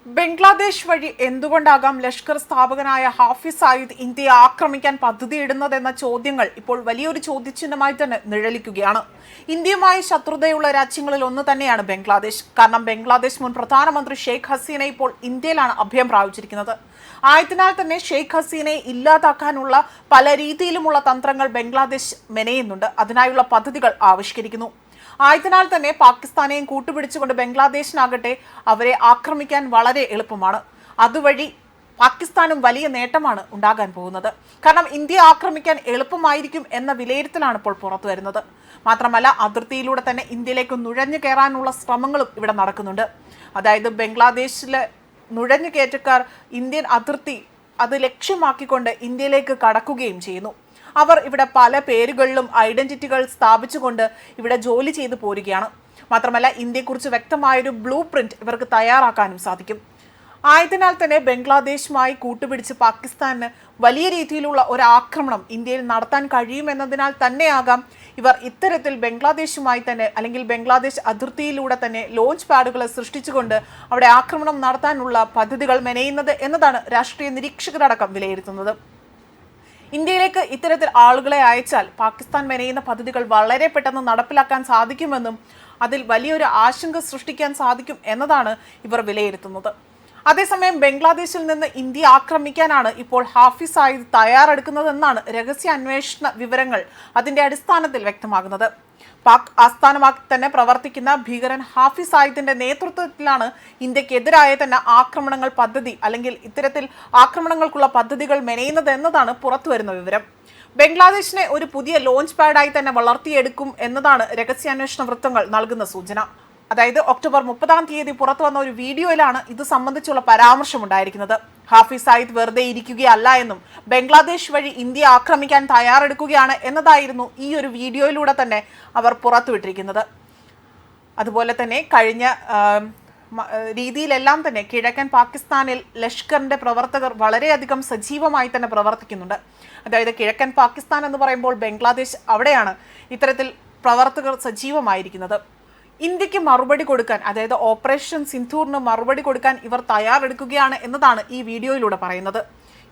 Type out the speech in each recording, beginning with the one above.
ബംഗ്ലാദേശ് വഴി എന്തുകൊണ്ടാകാം ലഷ്കർ സ്ഥാപകനായ ഹാഫിസ് സയ്യിദ് ഇന്ത്യയെ ആക്രമിക്കാൻ പദ്ധതിയിടുന്നതെന്ന ചോദ്യങ്ങൾ ഇപ്പോൾ വലിയൊരു ചോദ്യചിഹ്നമായി തന്നെ നിഴലിക്കുകയാണ്. ഇന്ത്യയുമായി ശത്രുതയുള്ള രാജ്യങ്ങളിൽ ഒന്ന് തന്നെയാണ് ബംഗ്ലാദേശ്. കാരണം ബംഗ്ലാദേശ് മുൻ പ്രധാനമന്ത്രി ഷെയ്ഖ് ഹസീന ഇപ്പോൾ ഇന്ത്യയിലാണ് അഭയം പ്രാപിച്ചിരിക്കുന്നത്. ആയതിനാൽ തന്നെ ഷെയ്ഖ് ഹസീനയെ ഇല്ലാതാക്കാനുള്ള പല രീതിയിലുമുള്ള തന്ത്രങ്ങൾ ബംഗ്ലാദേശ് മെനയുന്നുണ്ട്. അതിനായുള്ള പദ്ധതികൾ ആവിഷ്കരിക്കുന്നു. ആയതിനാൽ തന്നെ പാകിസ്ഥാനെയും കൂട്ടുപിടിച്ചുകൊണ്ട് ബംഗ്ലാദേശിനാകട്ടെ അവരെ ആക്രമിക്കാൻ വളരെ എളുപ്പമാണ്. അതുവഴി പാകിസ്ഥാനും വലിയ നേട്ടമാണ് ഉണ്ടാകാൻ പോകുന്നത്. കാരണം ഇന്ത്യയെ ആക്രമിക്കാൻ എളുപ്പമായിരിക്കും എന്ന വിലയിരുത്തലാണ് ഇപ്പോൾ പുറത്തു വരുന്നത്. മാത്രമല്ല അതിർത്തിയിലൂടെ തന്നെ ഇന്ത്യയിലേക്ക് നുഴഞ്ഞു കയറാനുള്ള ശ്രമങ്ങളും ഇവിടെ നടക്കുന്നുണ്ട്. അതായത് ബംഗ്ലാദേശിലെ നുഴഞ്ഞു കയറ്റക്കാർ ഇന്ത്യൻ അതിർത്തി അത് ലക്ഷ്യമാക്കിക്കൊണ്ട് ഇന്ത്യയിലേക്ക് കടക്കുകയും ചെയ്യുന്നു. അവർ ഇവിടെ പല പേരുകളിലും ഐഡന്റിറ്റികൾ സ്ഥാപിച്ചുകൊണ്ട് ഇവിടെ ജോലി ചെയ്തു പോരുകയാണ്. മാത്രമല്ല ഇന്ത്യയെക്കുറിച്ച് വ്യക്തമായൊരു ബ്ലൂ പ്രിന്റ് ഇവർക്ക് തയ്യാറാക്കാനും സാധിക്കും. ആയതിനാൽ തന്നെ ബംഗ്ലാദേശുമായി കൂട്ടുപിടിച്ച് പാകിസ്ഥാന് വലിയ രീതിയിലുള്ള ഒരു ആക്രമണം ഇന്ത്യയിൽ നടത്താൻ കഴിയുമെന്നതിനാൽ തന്നെയാകാം ഇവർ ഇത്തരത്തിൽ ബംഗ്ലാദേശുമായി തന്നെ അല്ലെങ്കിൽ ബംഗ്ലാദേശ് അതിർത്തിയിലൂടെ തന്നെ ലോഞ്ച് പാഡുകൾ സൃഷ്ടിച്ചുകൊണ്ട് അവിടെ ആക്രമണം നടത്താനുള്ള പദ്ധതികൾ മെനയുന്നത് എന്നതാണ് രാഷ്ട്രീയ നിരീക്ഷകരടക്കം വിലയിരുത്തുന്നത്. ഇന്ത്യയിലേക്ക് ഇത്തരത്തിൽ ആളുകളെ അയച്ചാൽ പാകിസ്ഥാൻ മെനയുന്ന പദ്ധതികൾ വളരെ പെട്ടെന്ന് നടപ്പിലാക്കാൻ സാധിക്കുമെന്നും അതിൽ വലിയൊരു ആശങ്ക സൃഷ്ടിക്കാൻ സാധിക്കും എന്നതാണ് ഇവർ വിലയിരുത്തുന്നത്. അതേസമയം ബംഗ്ലാദേശിൽ നിന്ന് ഇന്ത്യ ആക്രമിക്കാനാണ് ഇപ്പോൾ ഹാഫിസ് സയ്യിദ് തയ്യാറെടുക്കുന്നതെന്നാണ് രഹസ്യാന്വേഷണ വിവരങ്ങൾ അതിന്റെ അടിസ്ഥാനത്തിൽ വ്യക്തമാകുന്നത്. പാക് ആസ്ഥാനമാക്കി തന്നെ പ്രവർത്തിക്കുന്ന ഭീകരൻ ഹാഫിസ് സയ്യിദിന്റെ നേതൃത്വത്തിലാണ് ഇന്ത്യക്കെതിരായ തന്നെ ആക്രമണങ്ങൾ പദ്ധതി അല്ലെങ്കിൽ ഇത്തരത്തിൽ ആക്രമണങ്ങൾക്കുള്ള പദ്ധതികൾ മെനയുന്നത് എന്നതാണ് പുറത്തുവരുന്ന വിവരം. ബംഗ്ലാദേശിനെ ഒരു പുതിയ ലോഞ്ച് പാഡായി തന്നെ വളർത്തിയെടുക്കും എന്നതാണ് രഹസ്യാന്വേഷണ വൃത്തങ്ങൾ നൽകുന്ന സൂചന. അതായത് ഒക്ടോബർ 30 പുറത്തു വന്ന ഒരു വീഡിയോയിലാണ് ഇത് സംബന്ധിച്ചുള്ള പരാമർശമുണ്ടായിരിക്കുന്നത്. ഹാഫിസ് സയ്യിദ് വെറുതെ ഇരിക്കുകയല്ല എന്നും ബംഗ്ലാദേശ് വഴി ഇന്ത്യ ആക്രമിക്കാൻ തയ്യാറെടുക്കുകയാണ് എന്നതായിരുന്നു ഈ ഒരു വീഡിയോയിലൂടെ തന്നെ അവർ പുറത്തുവിട്ടിരിക്കുന്നത്. അതുപോലെ തന്നെ കഴിഞ്ഞ രീതിയിലെല്ലാം തന്നെ കിഴക്കൻ പാകിസ്ഥാനിൽ ലഷ്കറിന്റെ പ്രവർത്തകർ വളരെയധികം സജീവമായി തന്നെ പ്രവർത്തിക്കുന്നുണ്ട്. അതായത് കിഴക്കൻ പാകിസ്ഥാൻ എന്ന് പറയുമ്പോൾ ബംഗ്ലാദേശ് അവിടെയാണ് ഇത്തരത്തിൽ പ്രവർത്തകർ സജീവമായിരിക്കുന്നത്. ഇന്ത്യക്ക് മറുപടി കൊടുക്കാൻ അതായത് ഓപ്പറേഷൻ സിന്ധൂറിന് മറുപടി കൊടുക്കാൻ ഇവർ തയ്യാറെടുക്കുകയാണ് എന്നതാണ് ഈ വീഡിയോയിലൂടെ പറയുന്നത്.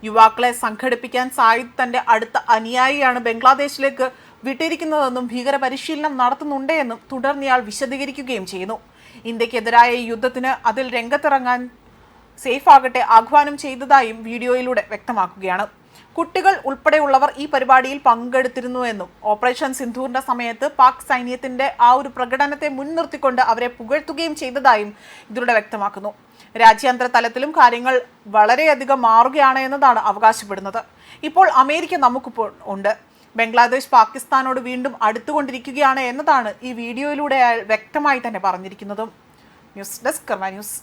യുവാക്കളെ സംഘടിപ്പിക്കാൻ സയ്യിദ് തന്റെ അടുത്ത അനുയായിയാണ് ബംഗ്ലാദേശിലേക്ക് വിട്ടിരിക്കുന്നതെന്നും ഭീകര പരിശീലനം നടത്തുന്നുണ്ട് എന്നും തുടർന്ന് ഇയാൾ വിശദീകരിക്കുകയും ചെയ്യുന്നു. ഇന്ത്യക്കെതിരായ യുദ്ധത്തിന് അതിൽ രംഗത്തിറങ്ങാൻ സേഫ് ആകട്ടെ ആഹ്വാനം ചെയ്തതായും വീഡിയോയിലൂടെ വ്യക്തമാക്കുകയാണ്. കുട്ടികൾ ഉൾപ്പെടെയുള്ളവർ ഈ പരിപാടിയിൽ പങ്കെടുത്തിരുന്നുവെന്നും ഓപ്പറേഷൻ സിന്ധൂറിന്റെ സമയത്ത് പാക് സൈന്യത്തിന്റെ ആ ഒരു പ്രകടനത്തെ മുൻനിർത്തിക്കൊണ്ട് അവരെ പുകഴ്ത്തുകയും ചെയ്തതായും ഇതിലൂടെ വ്യക്തമാക്കുന്നു. രാജ്യാന്തര തലത്തിലും കാര്യങ്ങൾ വളരെയധികം മാറുകയാണ് എന്നതാണ് അവകാശപ്പെടുന്നത്. ഇപ്പോൾ അമേരിക്ക നമുക്കിപ്പോൾ ഉണ്ട്. ബംഗ്ലാദേശ് പാകിസ്ഥാനോട് വീണ്ടും അടുത്തുകൊണ്ടിരിക്കുകയാണ് എന്നതാണ് ഈ വീഡിയോയിലൂടെ വ്യക്തമായി തന്നെ പറഞ്ഞിരിക്കുന്നതും. ന്യൂസ് ഡെസ്ക് കർമ്മ ന്യൂസ്.